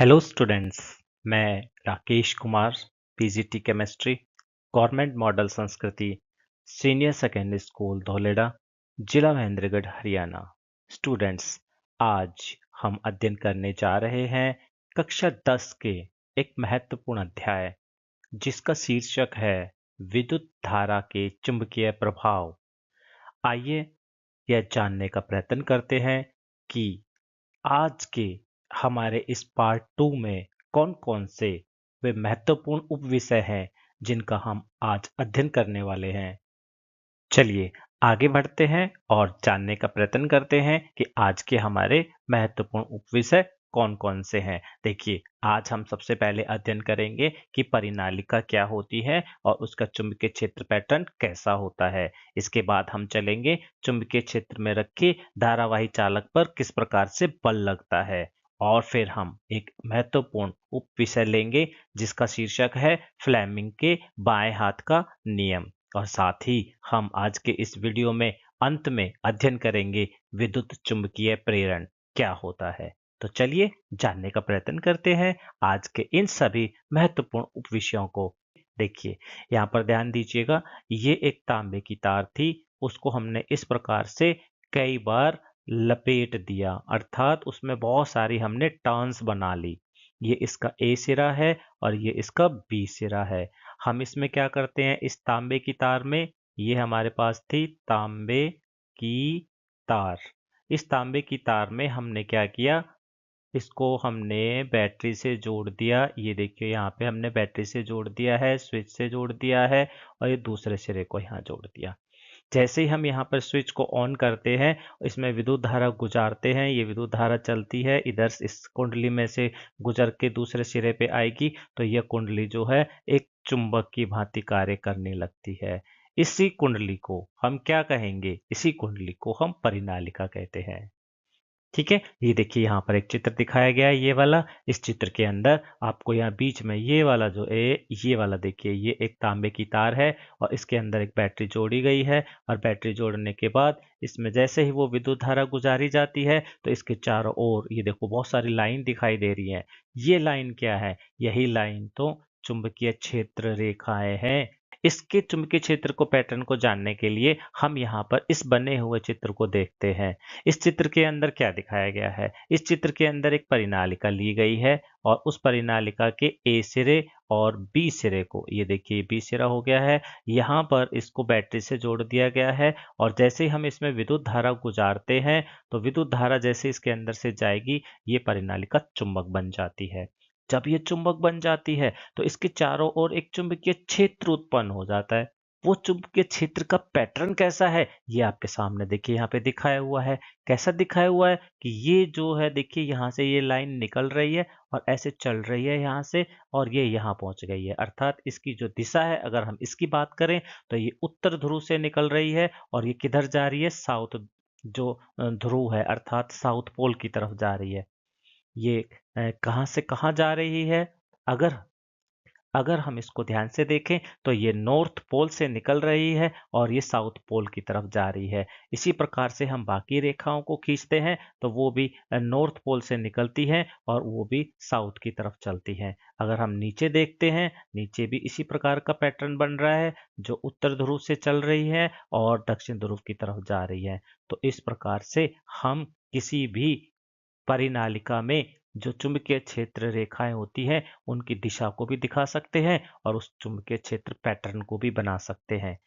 Hello students. मैं Rakesh Kumar, PGT chemistry, government model Sanskriti, senior secondary school Dhauleda, जिला Mahendragarh, Haryana. Students, आज हम अध्ययन करने जा रहे हैं कक्षा 10 के एक महत्वपूर्ण अध्याय जिसका शीर्षक है विद्युत धारा के चुंबकीय प्रभाव। आइए यह जानने का प्रयत्न करते हैं कि आज के हमारे इस पार्ट 2 में कौन-कौन से वे महत्वपूर्ण उपविषय हैं जिनका हम आज अध्ययन करने वाले हैं। चलिए आगे बढ़ते हैं और जानने का प्रयत्न करते हैं कि आज के हमारे महत्वपूर्ण उपविषय कौन-कौन से हैं। देखिए, आज हम सबसे पहले अध्ययन करेंगे कि परिनालिका क्या होती है और उसका चुंबकीय क्षेत्र पैटर्न कैसा होता है। इसके बाद हम चलेंगे चुंबकीय क्षेत्र में रखे धारावाही चालक पर किस प्रकार से बल लगता है और फिर हम एक महत्वपूर्ण उपविषय लेंगे जिसका शीर्षक है फ्लेमिंग के बाएं हाथ का नियम। और साथ ही हम आज के इस वीडियो में अंत में अध्ययन करेंगे विद्युत चुंबकीय प्रेरण क्या होता है। तो चलिए जानने का प्रयत्न करते हैं आज के इन सभी महत्वपूर्ण उपविषयों को। देखिए, यहाँ पर ध्यान दीजिएगा, ये एक तांबे की तार थी, उसको हमने इस प्रकार से कई बार लपेट दिया, अर्थात उसमें बहुत सारी हमने टर्न्स बना ली। ये इसका ए सिरा है और ये इसका बी सिरा है। हम इसमें क्या करते हैं, इस तांबे की तार में, ये हमारे पास थी तांबे की तार। इस तांबे की तार में हमने क्या किया, इसको हमने बैटरी से जोड़ दिया। ये देखिए, यहाँ पे हमने बैटरी से जोड़ दिया है, स्विच से जोड़ दिया है और ये दूसरे सिरे को यहाँ जोड़ दिया। जैसे ही हम यहाँ पर स्विच को ऑन करते हैं, इसमें विद्युत धारा गुजारते हैं, ये विद्युत धारा चलती है, इधर इस कुंडली में से गुजर के दूसरे सिरे पे आएगी, तो यह कुंडली जो है एक चुंबक की भांति कार्य करने लगती है। इसी कुंडली को हम क्या कहेंगे, इसी कुंडली को हम परिनालिका कहते हैं। ठीक है, ये देखिए यहाँ पर एक चित्र दिखाया गया है, ये वाला। इस चित्र के अंदर आपको यहाँ बीच में ये वाला जो है, ये वाला देखिए, ये एक तांबे की तार है और इसके अंदर एक बैटरी जोड़ी गई है और बैटरी जोड़ने के बाद इसमें जैसे ही वो विद्युत धारा गुजारी जाती है तो इसके चारों ओर ये देखो बहुत सारी लाइन दिखाई दे रही है। ये लाइन क्या है, यही लाइन तो चुंबकीय क्षेत्र रेखाएं हैं। इसके चुंबकीय क्षेत्र को पैटर्न को जानने के लिए हम यहाँ पर इस बने हुए चित्र को देखते हैं। इस चित्र के अंदर क्या दिखाया गया है, इस चित्र के अंदर एक परिनालिका ली गई है और उस परिनालिका के ए सिरे और बी सिरे को, ये देखिए बी सिरा हो गया है, यहाँ पर इसको बैटरी से जोड़ दिया गया है और जैसे ही हम इसमें विद्युत धारा गुजारते हैं तो विद्युत धारा जैसे इसके अंदर से जाएगी, ये परिनालिका चुंबक बन जाती है। जब ये चुंबक बन जाती है तो इसके चारों ओर एक चुंबकीय क्षेत्र उत्पन्न हो जाता है। वो चुंबकीय क्षेत्र का पैटर्न कैसा है, ये आपके सामने देखिए यहाँ पे दिखाया हुआ है। कैसा दिखाया हुआ है कि ये जो है, देखिए यहाँ से ये लाइन निकल रही है और ऐसे चल रही है यहाँ से और ये यहाँ पहुंच गई है। अर्थात इसकी जो दिशा है, अगर हम इसकी बात करें तो ये उत्तर ध्रुव से निकल रही है और ये किधर जा रही है, साउथ जो ध्रुव है, अर्थात साउथ पोल की तरफ जा रही है। ये कहाँ से कहाँ जा रही है, अगर अगर हम इसको ध्यान से देखें तो ये नॉर्थ पोल से निकल रही है और ये साउथ पोल की तरफ जा रही है। इसी प्रकार से हम बाकी रेखाओं को खींचते हैं तो वो भी नॉर्थ पोल से निकलती हैं और वो भी साउथ की तरफ चलती हैं। अगर हम नीचे देखते हैं, नीचे भी इसी प्रकार का पैटर्न बन रहा है, जो उत्तर ध्रुव से चल रही है और दक्षिण ध्रुव की तरफ जा रही है। तो इस प्रकार से हम किसी भी परिनालिका में जो चुंबकीय क्षेत्र रेखाएं होती हैं, उनकी दिशा को भी दिखा सकते हैं और उस चुंबकीय क्षेत्र पैटर्न को भी बना सकते हैं।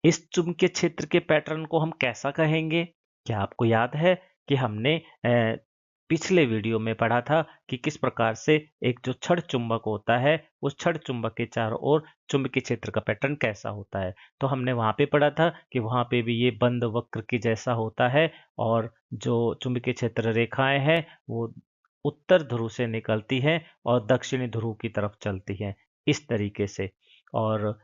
इस चुंबकीय क्षेत्र के पैटर्न को हम कैसा कहेंगे? क्या आपको याद है कि हमने पिछले वीडियो में पढ़ा था कि किस प्रकार से एक जो छड़ चुंबक होता है, उस छड़ चुंबक के चारों ओर चुंबकीय क्षेत्र का पैटर्न कैसा होता है। तो हमने वहां पे पढ़ा था कि वहां पे भी ये बंद वक्र के जैसा होता है और जो चुंबकीय क्षेत्र रेखाएं हैं वो उत्तर ध्रुव से निकलती हैं और दक्षिणी ध्रुव की तरफ चलती हैं, इस तरीके से। और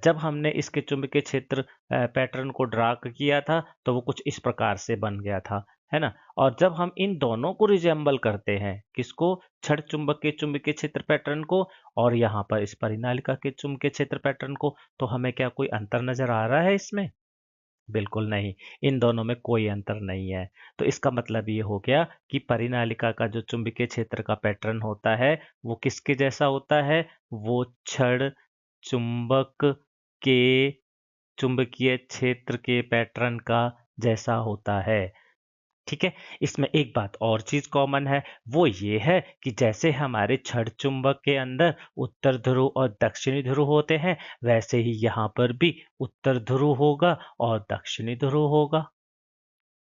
जब हमने इसके चुंबकीय क्षेत्र पैटर्न को ड्रा किया था तो वो कुछ इस प्रकार से बन गया था, है ना। और जब हम इन दोनों को रिजेंबल करते हैं, किसको, छड़ चुंबक के चुंबकीय क्षेत्र पैटर्न को और यहाँ पर इस परिनालिका के चुंबकीय क्षेत्र पैटर्न को, तो हमें क्या कोई अंतर नजर आ रहा है इसमें? बिल्कुल नहीं, इन दोनों में कोई अंतर नहीं है। तो इसका मतलब ये हो गया कि परिनालिका का जो चुंबकीय क्षेत्र का पैटर्न होता है, वो किसके जैसा होता है? वो छड़ चुंबक के चुंबकीय क्षेत्र के पैटर्न का जैसा होता है। ठीक है, इसमें एक बात और चीज कॉमन है, वो ये है कि जैसे हमारे छड़ चुंबक के अंदर उत्तर ध्रुव और दक्षिणी ध्रुव होते हैं, वैसे ही यहाँ पर भी उत्तर ध्रुव होगा और दक्षिणी ध्रुव होगा।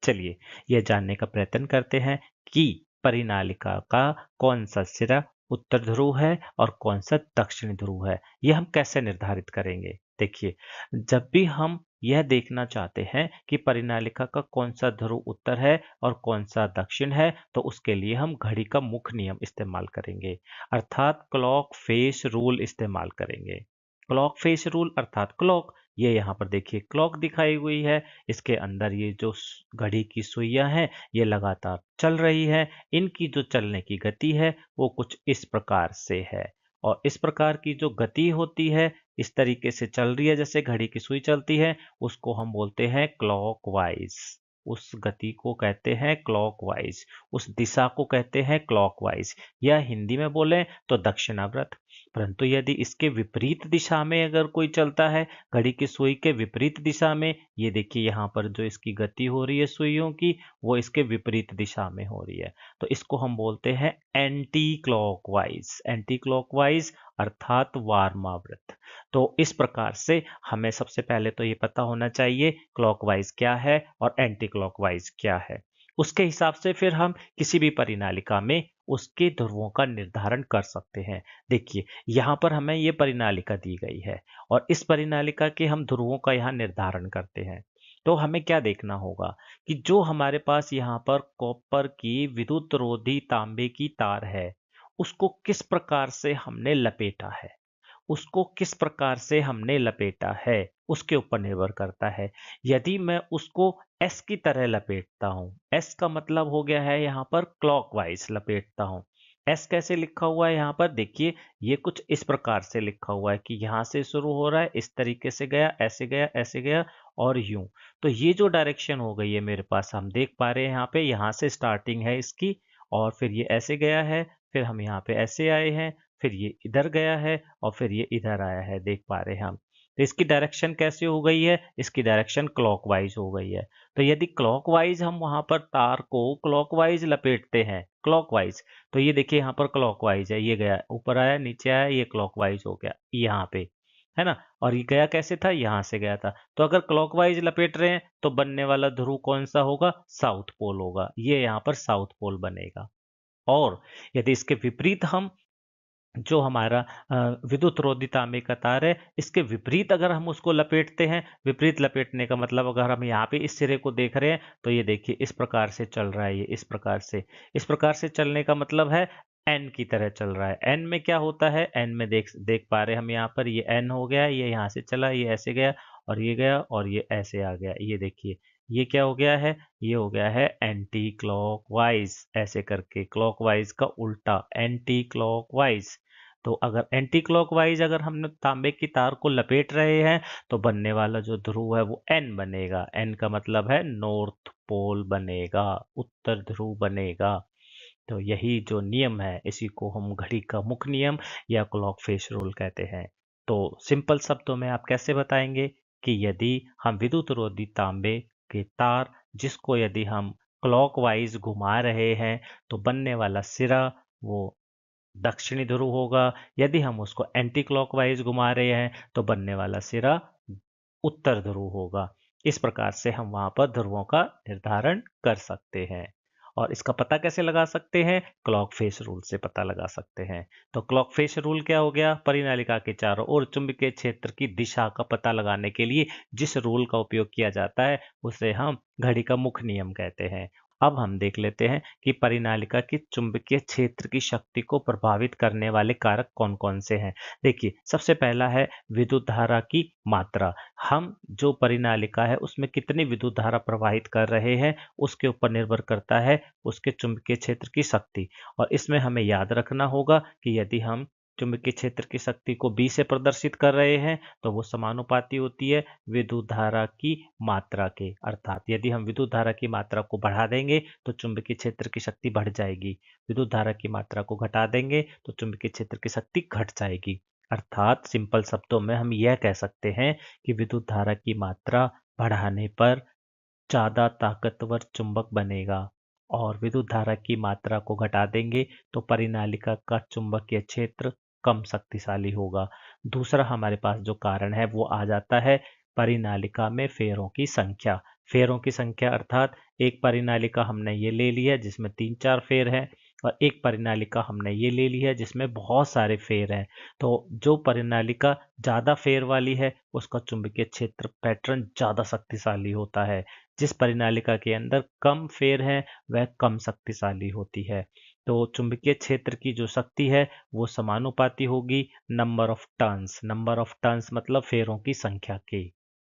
चलिए, यह जानने का प्रयत्न करते हैं कि परिनालिका का कौन सा सिरा उत्तर ध्रुव है और कौन सा दक्षिणी ध्रुव है। यह हम कैसे निर्धारित करेंगे? देखिए, जब भी हम यह देखना चाहते हैं कि परिनालिका का कौन सा ध्रुव उत्तर है और कौन सा दक्षिण है, तो उसके लिए हम घड़ी का मुख्य नियम इस्तेमाल करेंगे, अर्थात क्लॉक फेस रूल इस्तेमाल करेंगे। क्लॉक फेस रूल अर्थात क्लॉक, ये यहाँ पर देखिए क्लॉक दिखाई हुई है, इसके अंदर ये जो घड़ी की सुइयां हैं, ये लगातार चल रही है। इनकी जो चलने की गति है वो कुछ इस प्रकार से है, और इस प्रकार की जो गति होती है, इस तरीके से चल रही है जैसे घड़ी की सुई चलती है, उसको हम बोलते हैं क्लॉकवाइज। उस गति को कहते हैं क्लॉकवाइज, उस दिशा को कहते हैं क्लॉकवाइज, या हिंदी में बोलें तो दक्षिणावर्त। परंतु यदि इसके विपरीत दिशा में अगर कोई चलता है, घड़ी की सुई के विपरीत दिशा में, ये देखिए यहाँ पर जो इसकी गति हो रही है सुइयों की, वो इसके विपरीत दिशा में हो रही है, तो इसको हम बोलते हैं एंटी क्लॉकवाइज। एंटी क्लॉकवाइज अर्थात वार्मावर्त। तो इस प्रकार से हमें सबसे पहले तो ये पता होना चाहिए क्लॉकवाइज क्या है और एंटी क्लॉकवाइज क्या है। उसके हिसाब से फिर हम किसी भी परिनालिका में उसके ध्रुवों का निर्धारण कर सकते हैं। देखिए, यहाँ पर हमें ये परिनालिका दी गई है और इस परिनालिका के हम ध्रुवों का यहाँ निर्धारण करते हैं। तो हमें क्या देखना होगा कि जो हमारे पास यहाँ पर कॉपर की विद्युत रोधी तांबे की तार है, उसको किस प्रकार से हमने लपेटा है, उसको किस प्रकार से हमने लपेटा है, उसके ऊपर निर्भर करता है। यदि मैं उसको एस की तरह लपेटता हूं, एस का मतलब हो गया है यहाँ पर क्लॉकवाइज लपेटता हूं। एस कैसे लिखा हुआ है यहाँ पर देखिए, ये कुछ इस प्रकार से लिखा हुआ है कि यहाँ से शुरू हो रहा है, इस तरीके से गया, ऐसे गया, ऐसे गया और यूं। तो ये जो डायरेक्शन हो गई है मेरे पास, हम देख पा रहे हैं यहाँ पे, यहाँ से स्टार्टिंग है इसकी, और फिर ये ऐसे गया है, फिर हम यहाँ पे ऐसे आए हैं, फिर ये इधर गया है और फिर ये इधर आया है, देख पा रहे हैं हम। तो इसकी डायरेक्शन कैसे हो गई है? इसकी डायरेक्शन क्लॉकवाइज हो गई है। तो यदि क्लॉकवाइज हम वहां पर तार को क्लॉकवाइज लपेटते हैं, क्लॉकवाइज, तो ये देखिए यहाँ पर क्लॉकवाइज है, ये गया ऊपर आया, नीचे आया, ये क्लॉकवाइज हो गया यहाँ पे, है ना। और ये गया कैसे था? यहाँ से गया था। तो अगर क्लॉकवाइज लपेट रहे हैं तो बनने वाला ध्रुव कौन सा होगा? साउथ पोल होगा, ये यहाँ पर साउथ पोल बनेगा। और यदि इसके विपरीत हम जो हमारा विद्युत रोधी तांबे का तार है, इसके विपरीत अगर हम उसको लपेटते हैं, विपरीत लपेटने का मतलब अगर हम यहाँ पे इस सिरे को देख रहे हैं, तो ये देखिए इस प्रकार से चल रहा है, ये इस प्रकार से, इस प्रकार से चलने का मतलब है एन की तरह चल रहा है। एन में क्या होता है? एन में देख देख पा रहे हैं हम यहाँ पर, ये एन हो गया, ये यहाँ से चला, ये ऐसे गया और ये गया और ये ऐसे आ गया, ये देखिए ये क्या हो गया है? ये हो गया है एंटी क्लॉकवाइज, ऐसे करके क्लॉकवाइज का उल्टा एंटी क्लॉकवाइज। तो अगर एंटी क्लॉकवाइज अगर हमने तांबे की तार को लपेट रहे हैं, तो बनने वाला जो ध्रुव है वो एन बनेगा। एन का मतलब है नॉर्थ पोल बनेगा, उत्तर ध्रुव बनेगा। तो यही जो नियम है, इसी को हम घड़ी का मुख्य नियम या क्लॉक फेस रूल कहते हैं। तो सिंपल शब्दों में आप कैसे बताएंगे कि यदि हम विद्युत रोधी तांबे के तार, जिसको यदि हम क्लॉकवाइज घुमा रहे हैं, तो बनने वाला सिरा वो दक्षिणी ध्रुव होगा। यदि हम उसको एंटी क्लॉकवाइज घुमा रहे हैं, तो बनने वाला सिरा उत्तर ध्रुव होगा। इस प्रकार से हम वहां पर ध्रुवों का निर्धारण कर सकते हैं। और इसका पता कैसे लगा सकते हैं? क्लॉक फेस रूल से पता लगा सकते हैं। तो क्लॉक फेस रूल क्या हो गया? परिनालिका के चारों ओर चुंबकीय क्षेत्र की दिशा का पता लगाने के लिए जिस रूल का उपयोग किया जाता है, उसे हम घड़ी का मुख्य नियम कहते हैं। अब हम देख लेते हैं कि परिनालिका की चुंबकीय क्षेत्र की शक्ति को प्रभावित करने वाले कारक कौन कौन से हैं। देखिए, सबसे पहला है विद्युत धारा की मात्रा। हम जो परिनालिका है उसमें कितनी विद्युत धारा प्रवाहित कर रहे हैं, उसके ऊपर निर्भर करता है उसके चुंबकीय क्षेत्र की शक्ति। और इसमें हमें याद रखना होगा कि यदि हम चुंबकीय क्षेत्र की शक्ति को B से प्रदर्शित कर रहे हैं तो वो समानुपाती होती है विद्युत धारा की मात्रा के। अर्थात यदि हम विद्युत धारा की मात्रा को बढ़ा देंगे तो चुंबकीय क्षेत्र की शक्ति बढ़ जाएगी, विद्युत धारा की मात्रा को घटा देंगे तो चुंबकीय क्षेत्र की शक्ति घट जाएगी। अर्थात सिंपल शब्दों में हम यह कह सकते हैं कि विद्युत धारा की मात्रा बढ़ाने पर ज़्यादा ताकतवर चुंबक बनेगा और विद्युत धारा की मात्रा को घटा देंगे तो परिनालिका का चुंबकीय क्षेत्र कम शक्तिशाली होगा। दूसरा हमारे पास जो कारण है वो आ जाता है परिनालिका में फेरों की संख्या। फेरों की संख्या अर्थात एक परिनालिका हमने ये ले ली है जिसमें 3-4 फेर हैं और एक परिनालिका हमने ये ले ली है जिसमें बहुत सारे फेर हैं। तो जो परिनालिका ज़्यादा फेर वाली है उसका चुंबकीय क्षेत्र पैटर्न ज़्यादा शक्तिशाली होता है। जिस परिनालिका के अंदर कम फेर है वह कम शक्तिशाली होती है। तो चुंबकीय क्षेत्र की जो शक्ति है वो समानुपाती होगी नंबर ऑफ टर्न्स मतलब फेरों की संख्या के,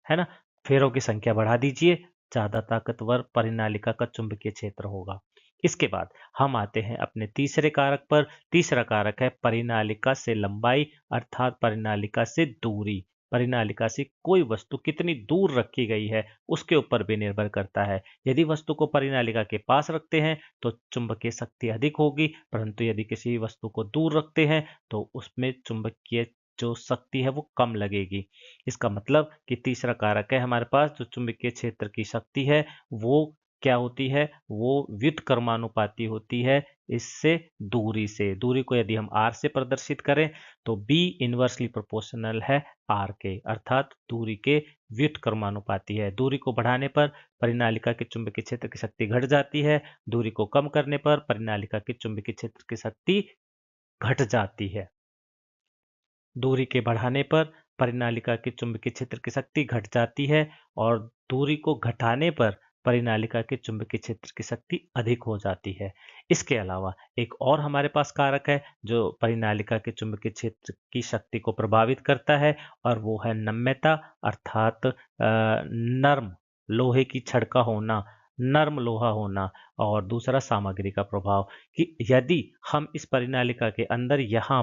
है ना। फेरों की संख्या बढ़ा दीजिए, ज्यादा ताकतवर परिनालिका का चुंबकीय क्षेत्र होगा। इसके बाद हम आते हैं अपने तीसरे कारक पर। तीसरा कारक है परिनालिका से लंबाई अर्थात परिनालिका से दूरी। परिनालिका से कोई वस्तु कितनी दूर रखी गई है उसके ऊपर भी निर्भर करता है। यदि वस्तु को परिनालिका के पास रखते हैं तो चुंबकीय शक्ति अधिक होगी, परंतु यदि किसी वस्तु को दूर रखते हैं तो उसमें चुंबकीय जो शक्ति है वो कम लगेगी। इसका मतलब कि तीसरा कारक है हमारे पास जो चुंबकीय क्षेत्र की शक्ति है वो क्या होती है, वो व्युत्क्रमानुपाती होती है इससे दूरी से। दूरी को यदि हम r से प्रदर्शित करें तो b इनवर्सली प्रोपोर्शनल है r के, अर्थात दूरी के व्युत्क्रमानुपाती है। दूरी को बढ़ाने पर परिनालिका के चुंबकीय क्षेत्र की शक्ति घट जाती है, दूरी को कम करने पर परिनालिका के चुंबकीय क्षेत्र की शक्ति घट जाती है। दूरी के बढ़ाने पर परिनालिका के चुंबकीय क्षेत्र की शक्ति घट जाती है और दूरी को घटाने पर परिनालिका के चुंबकीय क्षेत्र की शक्ति अधिक हो जाती है। इसके अलावा एक और हमारे पास कारक है जो परिनालिका के चुंबकीय क्षेत्र की शक्ति को प्रभावित करता है और वो है नम्यता अर्थात नर्म लोहे की छड़ का होना, नर्म लोहा होना। और दूसरा सामग्री का प्रभाव कि यदि हम इस परिनालिका के अंदर यहाँ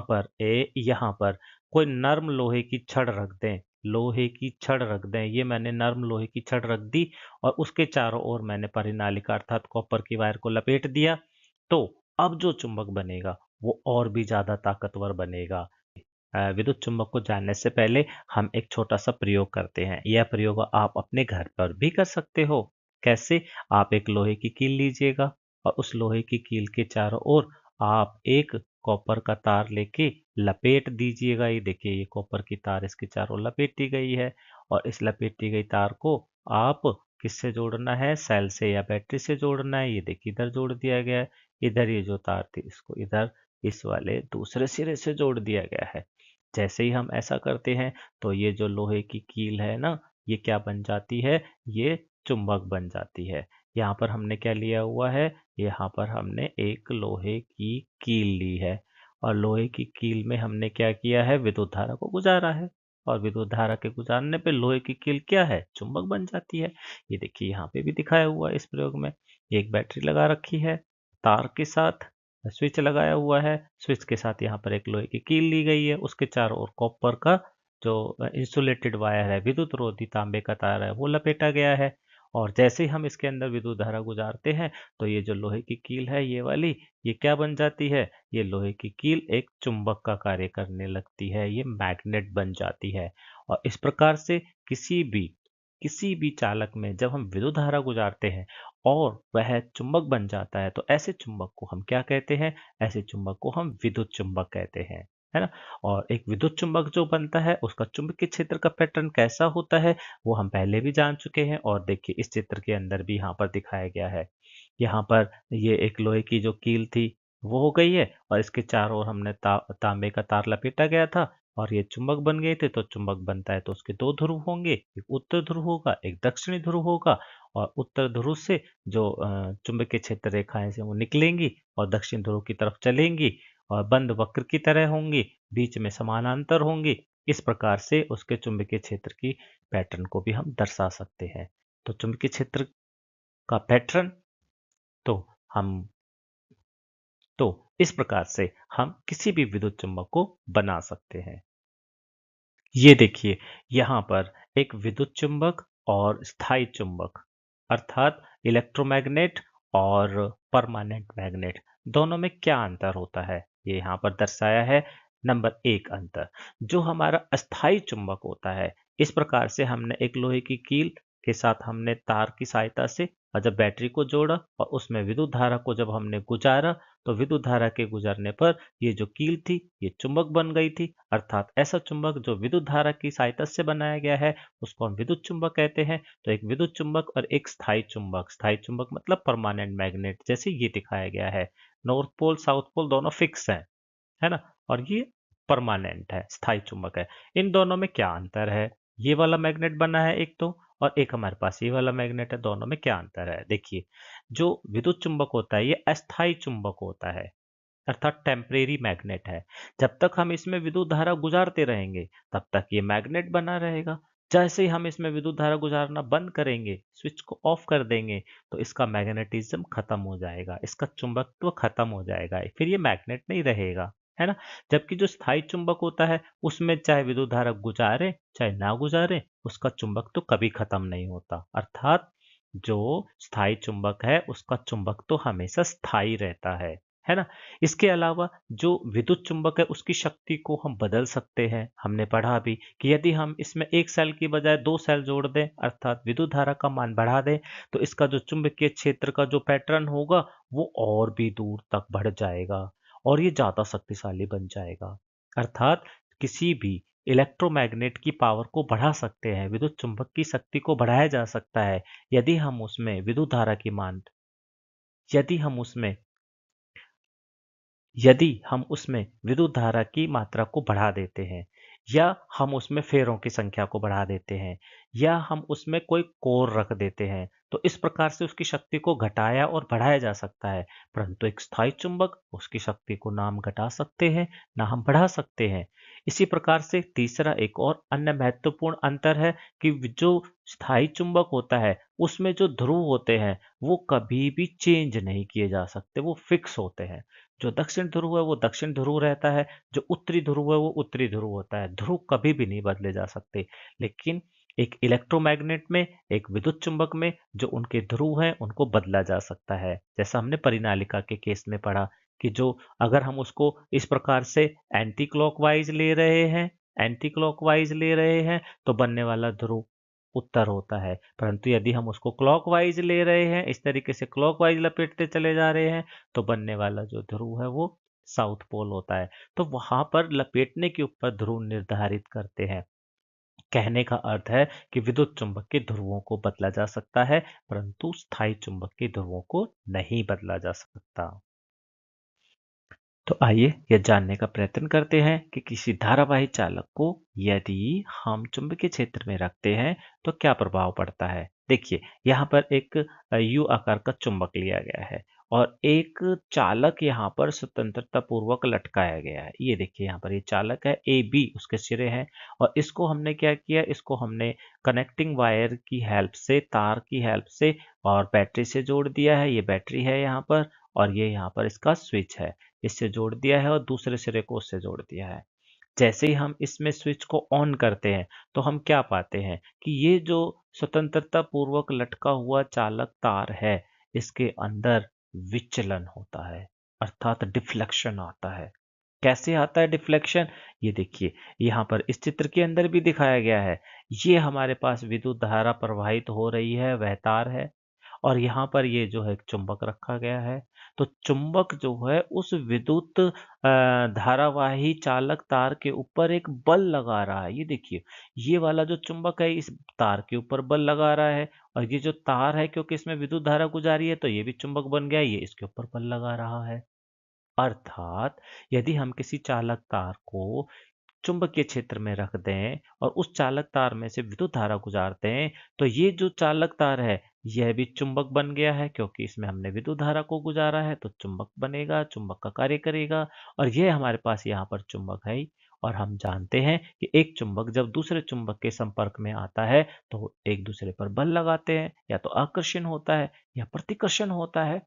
पर कोई नर्म लोहे की छड़ रख दें, लोहे की छड़ रख दें, ये मैंने नर्म लोहे की छड़ रख दी और उसके चारों ओर मैंने परिनालिका अर्थात कॉपर की वायर को लपेट दिया, तो अब जो चुंबक बनेगा वो और भी ज्यादा ताकतवर बनेगा। विद्युत चुंबक को जानने से पहले हम एक छोटा सा प्रयोग करते हैं। यह प्रयोग आप अपने घर पर भी कर सकते हो। कैसे? आप एक लोहे की कील लीजिएगा और उस लोहे की कील के चारों ओर आप एक कॉपर का तार लेके लपेट दीजिएगा। ये देखिए ये कॉपर की तार इसके चारों लपेटी गई है और इस लपेटी गई तार को आप किससे जोड़ना है? सेल से या बैटरी से जोड़ना है। ये देखिए इधर जोड़ दिया गया है, इधर ये जो तार थी इसको इधर इस वाले दूसरे सिरे से जोड़ दिया गया है। जैसे ही हम ऐसा करते हैं तो ये जो लोहे की कील है ना, ये क्या बन जाती है? ये चुंबक बन जाती है। यहाँ पर हमने क्या लिया हुआ है? यहाँ पर हमने एक लोहे की कील ली है और लोहे की कील में हमने क्या किया है? विद्युत धारा को गुजारा है और विद्युत धारा के गुजारने पे लोहे की कील क्या है? चुंबक बन जाती है। ये देखिए यहाँ पे भी दिखाया हुआ है इस प्रयोग में। एक बैटरी लगा रखी है तार के साथ, स्विच लगाया हुआ है, स्विच के साथ यहाँ पर एक लोहे की कील ली गई है, उसके चारों ओर कॉपर का जो इंसुलेटेड वायर है, विद्युत रोधी तांबे का तार है वो लपेटा गया है। और जैसे ही हम इसके अंदर विद्युत धारा गुजारते हैं तो ये जो लोहे की कील है ये वाली, ये क्या बन जाती है? ये लोहे की कील एक चुंबक का कार्य करने लगती है, ये मैग्नेट बन जाती है। और इस प्रकार से किसी भी चालक में जब हम विद्युत धारा गुजारते हैं और वह चुंबक बन जाता है तो ऐसे चुंबक को हम क्या कहते हैं? ऐसे चुंबक को हम विद्युत चुंबक कहते हैं, है ना। और एक विद्युत चुंबक जो बनता है उसका चुंबकीय क्षेत्र का पैटर्न कैसा होता है वो हम पहले भी जान चुके हैं और देखिए इस चित्र के अंदर भी यहाँ पर दिखाया गया है। यहाँ पर ये एक लोहे की जो कील थी वो हो गई है और इसके चारों ओर हमने तांबे का तार लपेटा गया था और ये चुंबक बन गए थे। तो चुंबक बनता है तो उसके दो ध्रुव होंगे, एक उत्तर ध्रुव होगा, एक दक्षिणी ध्रुव होगा। और उत्तर ध्रुव से जो चुंबकीय क्षेत्र रेखाएं से वो निकलेंगी और दक्षिण ध्रुव की तरफ चलेंगी और बंद वक्र की तरह होंगी, बीच में समानांतर होंगी। इस प्रकार से उसके चुंबकीय क्षेत्र की पैटर्न को भी हम दर्शा सकते हैं। तो चुंबकीय क्षेत्र का पैटर्न तो हम तो इस प्रकार से हम किसी भी विद्युत चुंबक को बना सकते हैं। ये देखिए, यहाँ पर एक विद्युत चुंबक और स्थायी चुंबक अर्थात इलेक्ट्रोमैग्नेट और परमानेंट मैग्नेट दोनों में क्या अंतर होता है, ये यहाँ पर दर्शाया है। नंबर एक अंतर, जो हमारा अस्थायी चुंबक होता है, इस प्रकार से हमने एक लोहे की कील के साथ हमने तार की सहायता से और जब बैटरी को जोड़ा और उसमें विद्युत धारा को जब हमने गुजारा, तो विद्युत धारा के गुजरने पर ये जो कील थी ये चुंबक बन गई थी। अर्थात ऐसा चुंबक जो विद्युत धारा की सहायता से बनाया गया है उसको हम विद्युत चुंबक कहते हैं। तो एक विद्युत चुंबक और एक स्थायी चुंबक मतलब परमानेंट मैग्नेट, जैसे ये दिखाया गया है। नॉर्थ पोल साउथ पोल दोनों फिक्स हैं, है ना, और ये परमानेंट है, स्थायी चुंबक है। इन दोनों में क्या अंतर है, ये वाला मैग्नेट बना है एक तो, और एक हमारे पास ये वाला मैग्नेट है, दोनों में क्या अंतर है देखिए। जो विद्युत चुंबक होता है ये अस्थायी चुंबक होता है, अर्थात टेम्परेरी मैग्नेट है। जब तक हम इसमें विद्युत धारा गुजारते रहेंगे तब तक ये मैग्नेट बना रहेगा। जैसे ही हम इसमें विद्युत धारा गुजारना बंद करेंगे, स्विच को ऑफ कर देंगे, तो इसका मैग्नेटिज्म खत्म हो जाएगा, इसका चुंबकत्व खत्म हो जाएगा, फिर ये मैग्नेट नहीं रहेगा, है ना। जबकि जो स्थायी चुंबक होता है उसमें चाहे विद्युत धारा गुजारे चाहे ना गुजारे, उसका चुंबक तो कभी खत्म नहीं होता। अर्थात जो स्थायी चुंबक है उसका चुंबक तो हमेशा स्थायी रहता है ना। इसके अलावा जो विद्युत चुंबक है उसकी शक्ति को हम बदल सकते हैं। हमने पढ़ा भी कि यदि हम इसमें एक सेल की बजाय दो सेल जोड़ दें, अर्थात विद्युत धारा का मान बढ़ा दें, तो इसका जो चुंबकीय क्षेत्र का जो पैटर्न होगा वो और भी दूर तक बढ़ जाएगा और ये ज्यादा शक्तिशाली बन जाएगा। अर्थात किसी भी इलेक्ट्रोमैग्नेट की पावर को बढ़ा सकते हैं, विद्युत चुंबक की शक्ति को बढ़ाया जा सकता है यदि हम उसमें विद्युत धारा की मान यदि हम उसमें यदि हम उसमें विद्युत धारा की मात्रा को बढ़ा देते हैं, या हम उसमें फेरों की संख्या को बढ़ा देते हैं, या हम उसमें कोई कोर रख देते हैं, तो इस प्रकार से उसकी शक्ति को घटाया और बढ़ाया जा सकता है। परंतु एक स्थायी चुंबक, उसकी शक्ति को ना हम घटा सकते हैं ना हम बढ़ा सकते हैं। इसी प्रकार से तीसरा एक और अन्य महत्वपूर्ण अंतर है कि जो स्थायी चुंबक होता है उसमें जो ध्रुव होते हैं वो कभी भी चेंज नहीं किए जा सकते, वो फिक्स होते हैं। जो दक्षिण ध्रुव है वो दक्षिण ध्रुव रहता है, जो उत्तरी ध्रुव है वो उत्तरी ध्रुव होता है। ध्रुव कभी भी नहीं बदले जा सकते। लेकिन एक इलेक्ट्रोमैग्नेट में, एक विद्युत चुंबक में जो उनके ध्रुव हैं उनको बदला जा सकता है। जैसा हमने परिनालिका के केस में पढ़ा कि जो अगर हम उसको इस प्रकार से एंटी क्लॉकवाइज ले रहे हैं तो बनने वाला ध्रुव उत्तर होता है। परंतु यदि हम उसको क्लॉकवाइज ले रहे हैं, इस तरीके से क्लॉकवाइज लपेटते चले जा रहे हैं, तो बनने वाला जो ध्रुव है वो साउथ पोल होता है। तो वहां पर लपेटने के ऊपर ध्रुव निर्धारित करते हैं। कहने का अर्थ है कि विद्युत चुंबक के ध्रुवों को बदला जा सकता है, परंतु स्थायी चुंबक के ध्रुवों को नहीं बदला जा सकता। तो आइए यह जानने का प्रयत्न करते हैं कि किसी धारावाही चालक को यदि हम चुंबकीय क्षेत्र में रखते हैं तो क्या प्रभाव पड़ता है। देखिए, यहाँ पर एक यू आकार का चुंबक लिया गया है और एक चालक यहाँ पर स्वतंत्रता पूर्वक लटकाया गया है। ये देखिए, यहाँ पर ये चालक है, ए बी उसके सिरे हैं, और इसको हमने क्या किया, इसको हमने कनेक्टिंग वायर की हेल्प से, तार की हेल्प से और बैटरी से जोड़ दिया है। ये बैटरी है यहाँ पर, और ये यहाँ पर इसका स्विच है, इससे जोड़ दिया है और दूसरे सिरे को उससे जोड़ दिया है। जैसे ही हम इसमें स्विच को ऑन करते हैं तो हम क्या पाते हैं कि ये जो स्वतंत्रता पूर्वक लटका हुआ चालक तार है, इसके अंदर विचलन होता है, अर्थात डिफ्लेक्शन आता है। कैसे आता है डिफ्लेक्शन, ये देखिए, यहाँ पर इस चित्र के अंदर भी दिखाया गया है। ये हमारे पास विद्युत धारा प्रवाहित हो रही है, वह तार है, और यहाँ पर ये जो है एक चुंबक रखा गया है। तो चुंबक जो है उस विद्युत धारावाही चालक तार के ऊपर एक बल लगा रहा है। ये देखिए, ये वाला जो चुंबक है इस तार के ऊपर बल लगा रहा है, और ये जो तार है क्योंकि इसमें विद्युत धारा गुजारी है तो ये भी चुंबक बन गया, ये इसके ऊपर बल लगा रहा है। अर्थात यदि हम किसी चालक तार को चुंबकीय क्षेत्र में रख दें और उस चालक तार में से विद्युत धारा गुजारते हैं, तो ये जो चालक तार है यह भी चुंबक बन गया है, क्योंकि इसमें हमने विद्युत धारा को गुजारा है तो चुंबक बनेगा, चुंबक का कार्य करेगा, और यह हमारे पास यहाँ पर चुंबक है ही। और हम जानते हैं कि एक चुंबक जब दूसरे चुंबक के संपर्क में आता है तो एक दूसरे पर बल लगाते हैं, या तो आकर्षण होता है या प्रतिकर्षण होता है।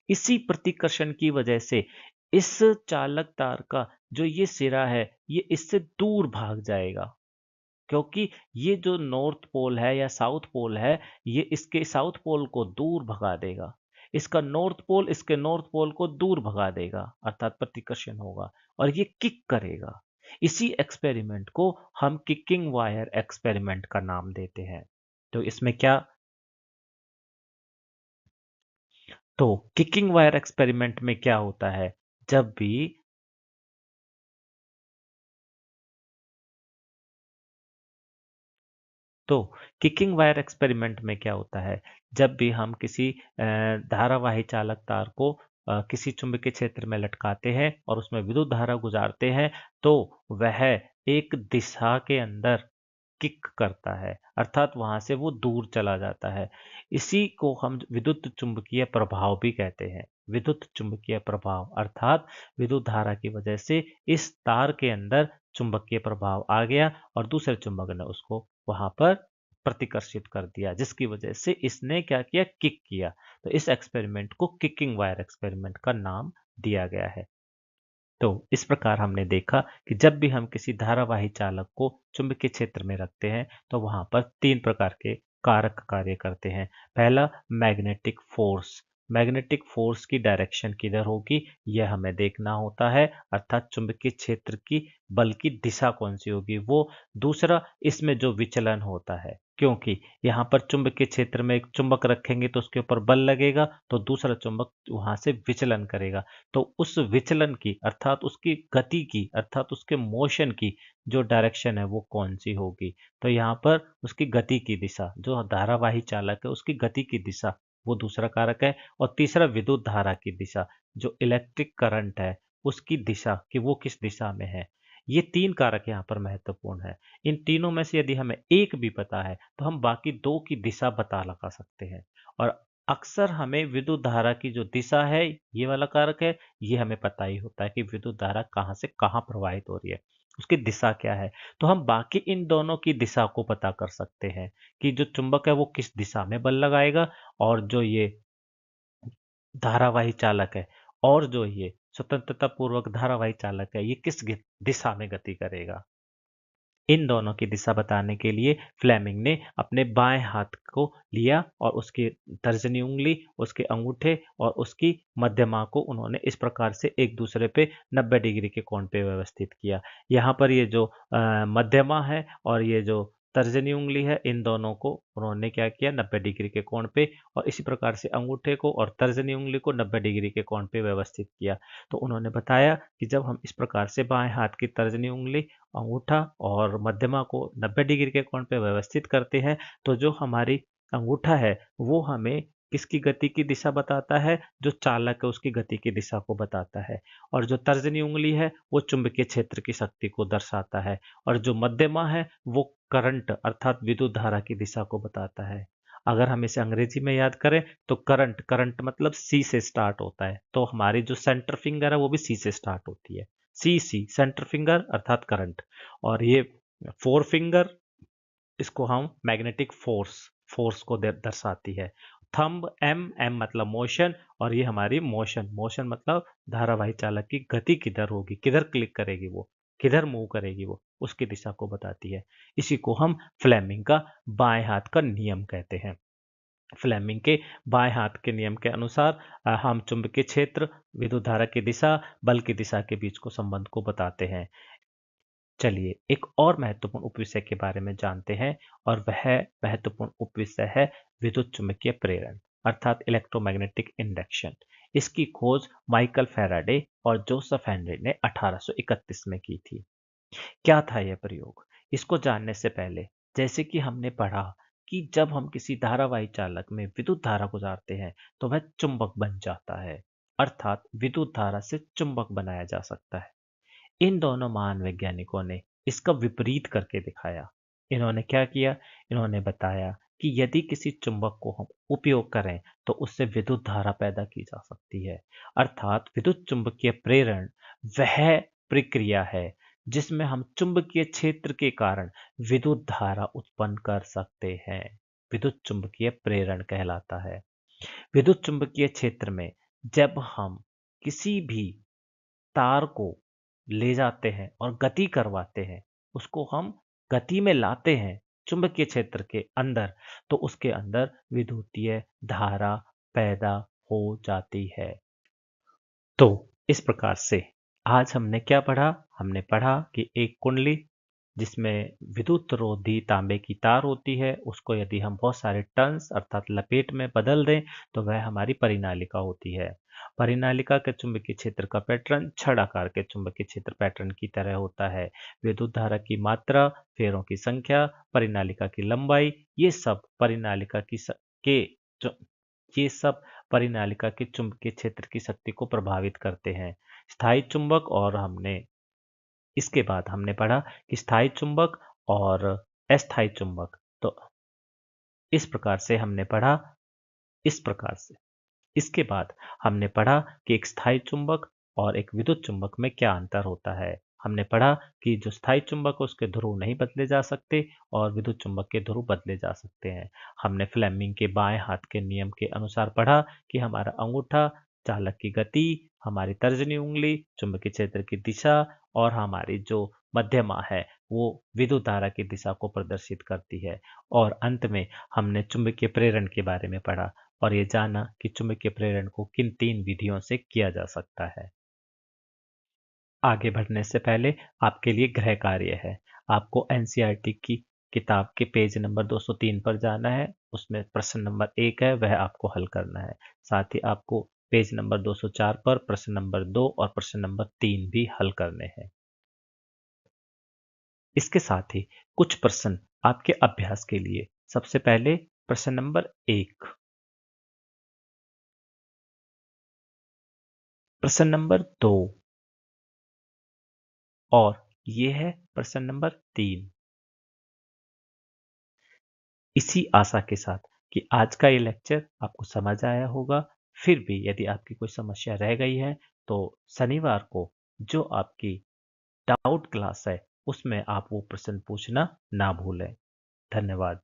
इसी प्रतिकर्षण की वजह से इस चालक तार का जो ये सिरा है ये इससे दूर भाग जाएगा, क्योंकि ये जो नॉर्थ पोल है या साउथ पोल है ये इसके साउथ पोल को दूर भगा देगा, इसका नॉर्थ पोल इसके नॉर्थ पोल को दूर भगा देगा, अर्थात प्रतिकर्षण होगा और ये किक करेगा। इसी एक्सपेरिमेंट को हम किकिंग वायर एक्सपेरिमेंट का नाम देते हैं। तो इसमें क्या, तो किकिंग वायर एक्सपेरिमेंट में क्या होता है, जब भी तो किकिंग वायर एक्सपेरिमेंट में क्या होता है, जब भी हम किसी धारावाही चालक तार को किसी चुंबकीय क्षेत्र में लटकाते हैं और उसमें विद्युत धारा गुजारते हैं, तो वह एक दिशा के अंदर किक करता है, अर्थात वहां से वो दूर चला जाता है। इसी को हम विद्युत चुंबकीय प्रभाव भी कहते हैं। विद्युत चुंबकीय प्रभाव अर्थात विद्युत धारा की वजह से इस तार के अंदर चुंबकीय प्रभाव आ गया और दूसरे चुंबक ने उसको वहां पर प्रतिकर्षित कर दिया, जिसकी वजह से इसने क्या किया, किक किया। तो इस एक्सपेरिमेंट को किकिंग वायर एक्सपेरिमेंट का नाम दिया गया है। तो इस प्रकार हमने देखा कि जब भी हम किसी धारावाही चालक को चुंबकीय क्षेत्र में रखते हैं तो वहां पर तीन प्रकार के कारक कार्य करते हैं। पहला, मैग्नेटिक फोर्स। मैग्नेटिक फोर्स की डायरेक्शन किधर होगी यह हमें देखना होता है, अर्थात चुंबकीय क्षेत्र की बल की दिशा कौन सी होगी वो। दूसरा, इसमें जो विचलन होता है, क्योंकि यहाँ पर चुंबकीय क्षेत्र में एक चुंबक रखेंगे तो उसके ऊपर बल लगेगा तो दूसरा चुंबक वहां से विचलन करेगा। तो उस विचलन की अर्थात उसकी गति की अर्थात उसके मोशन की जो डायरेक्शन है वो कौन सी होगी। तो यहाँ पर उसकी गति की दिशा, जो धारावाही चालक है उसकी गति की दिशा, वो दूसरा कारक है। और तीसरा, विद्युत धारा की दिशा, जो इलेक्ट्रिक करंट है उसकी दिशा कि वो किस दिशा में है। ये तीन कारक यहाँ पर महत्वपूर्ण है। इन तीनों में से यदि हमें एक भी पता है तो हम बाकी दो की दिशा पता लगा सकते हैं। और अक्सर हमें विद्युत धारा की जो दिशा है, ये वाला कारक है, ये हमें पता ही होता है कि विद्युत धारा कहाँ से कहाँ प्रवाहित हो रही है, उसकी दिशा क्या है। तो हम बाकी इन दोनों की दिशा को पता कर सकते हैं कि जो चुंबक है वो किस दिशा में बल लगाएगा और जो ये धारावाही चालक है और जो ये स्वतंत्रता पूर्वक धारावाही चालक है ये किस दिशा में गति करेगा। इन दोनों की दिशा बताने के लिए फ्लेमिंग ने अपने बाएं हाथ को लिया और उसकी तर्जनी उंगली, उसके अंगूठे और उसकी मध्यमा को उन्होंने इस प्रकार से एक दूसरे पे 90 डिग्री के कोण पे व्यवस्थित किया। यहाँ पर ये जो मध्यमा है और ये जो तर्जनी उंगली है, इन दोनों को उन्होंने क्या किया, 90 डिग्री के कोण पे, और इसी प्रकार से अंगूठे को और तर्जनी उंगली को 90 डिग्री के कोण पे व्यवस्थित किया। तो उन्होंने बताया कि जब हम इस प्रकार से बाएं हाथ की तर्जनी उंगली, अंगूठा और मध्यमा को 90 डिग्री के कोण पे व्यवस्थित करते हैं तो जो हमारी अंगूठा है वो हमें किसकी गति की दिशा बताता है, जो चालक है उसकी गति की दिशा को बताता है। और जो तर्जनी उंगली है वो चुंबकीय क्षेत्र की शक्ति को दर्शाता है और जो मध्यमा है वो करंट अर्थात विद्युत धारा की दिशा को बताता है। अगर हम इसे अंग्रेजी में याद करें तो करंट, करंट मतलब सी से स्टार्ट होता है, तो हमारी जो सेंटर फिंगर है वो भी सी से स्टार्ट होती है। सी सी सेंटर फिंगर अर्थात करंट। और ये फोर फिंगर, इसको हम मैग्नेटिक फोर्स, फोर्स को दर्शाती है। थंब एम, एम मतलब मोशन, और ये हमारी मोशन, मोशन मतलब धारावाही चालक की गति किधर होगी, किधर क्लिक करेगी वो, किधर मूव करेगी वो, उसकी दिशा को बताती है। इसी को हम फ्लेमिंग का बाएं हाथ का नियम कहते हैं। फ्लेमिंग के बाएं हाथ के नियम के अनुसार हम चुंबकीय क्षेत्र, विद्युत धारा की दिशा, बल की दिशा के बीच को संबंध को बताते हैं। चलिए एक और महत्वपूर्ण उपविषय के बारे में जानते हैं और वह महत्वपूर्ण उपविषय है विद्युत चुम्बकीय प्रेरण अर्थात इलेक्ट्रोमैग्नेटिक इंडक्शन। इसकी खोज माइकल फैराडे और जोसेफ हेनरी ने 1831 में की थी। क्या था यह प्रयोग, इसको जानने से पहले जैसे कि हमने पढ़ा कि जब हम किसी धारावाही चालक में विद्युत धारा गुजारते हैं तो वह चुंबक बन जाता है, अर्थात विद्युत धारा से चुंबक बनाया जा सकता है। इन दोनों महान वैज्ञानिकों ने इसका विपरीत करके दिखाया। इन्होंने क्या किया, इन्होंने बताया कि यदि किसी चुंबक को हम उपयोग करें तो उससे विद्युत धारा पैदा की जा सकती है, अर्थात विद्युत चुंबकीय प्रेरण वह प्रक्रिया है जिसमें हम चुंबकीय क्षेत्र के कारण विद्युत धारा उत्पन्न कर सकते हैं। विद्युत चुंबकीय प्रेरण कहलाता है। विद्युत चुंबकीय क्षेत्र में जब हम किसी भी तार को ले जाते हैं और गति करवाते हैं, उसको हम गति में लाते हैं चुंबकीय क्षेत्र के अंदर, तो उसके अंदर विद्युतीय धारा पैदा हो जाती है। तो इस प्रकार से आज हमने क्या पढ़ा? हमने पढ़ा कि एक कुंडली जिसमें विद्युत रोधी तांबे की तार होती है, उसको यदि हम बहुत सारे टर्न्स अर्थात लपेट में बदल दें तो वह हमारी परिनालिका होती है। परिनालिका के चुंबकीय क्षेत्र का पैटर्न छड़ आकार के चुंबकीय क्षेत्र पैटर्न की तरह होता है। विद्युत धारा की मात्रा, फेरों की संख्या, परिनालिका की लंबाई, ये सब परिनालिका के जो ये सब परिनालिका के चुंबकीय क्षेत्र की शक्ति को प्रभावित करते हैं। स्थायी चुंबक और इसके बाद हमने पढ़ा कि स्थायी चुंबक और अस्थायी चुंबक। तो इस प्रकार से हमने पढ़ा इस प्रकार से इसके बाद हमने पढ़ा कि एक स्थायी चुंबक और एक विद्युत चुंबक में क्या अंतर होता है। हमने पढ़ा कि जो स्थायी चुंबक है उसके ध्रुव नहीं बदले जा सकते और विद्युत चुंबक के ध्रुव बदले जा सकते हैं। हमने फ्लेमिंग के बाएं हाथ के नियम के अनुसार पढ़ा कि हमारा अंगूठा चालक की गति, हमारी तर्जनी उंगली चुंबकीय क्षेत्र की दिशा और हमारी जो मध्यमा है वो विद्युत धारा की दिशा को प्रदर्शित करती है। और अंत में हमने चुंबकीय प्रेरण के बारे में पढ़ा और ये जाना कि चुंबकीय प्रेरण को किन 3 विधियों से किया जा सकता है। आगे बढ़ने से पहले आपके लिए गृह कार्य है। आपको एनसीईआरटी की किताब के पेज नंबर 203 पर जाना है। उसमें प्रश्न नंबर 1 है, वह आपको हल करना है। साथ ही आपको पेज नंबर 204 पर प्रश्न नंबर 2 और प्रश्न नंबर 3 भी हल करने हैं। इसके साथ ही कुछ प्रश्न आपके अभ्यास के लिए। सबसे पहले प्रश्न नंबर 1, प्रश्न नंबर 2 और ये है प्रश्न नंबर 3। इसी आशा के साथ कि आज का ये लेक्चर आपको समझ आया होगा। फिर भी यदि आपकी कोई समस्या रह गई है तो शनिवार को जो आपकी डाउट क्लास है उसमें आप वो प्रश्न पूछना ना भूलें। धन्यवाद।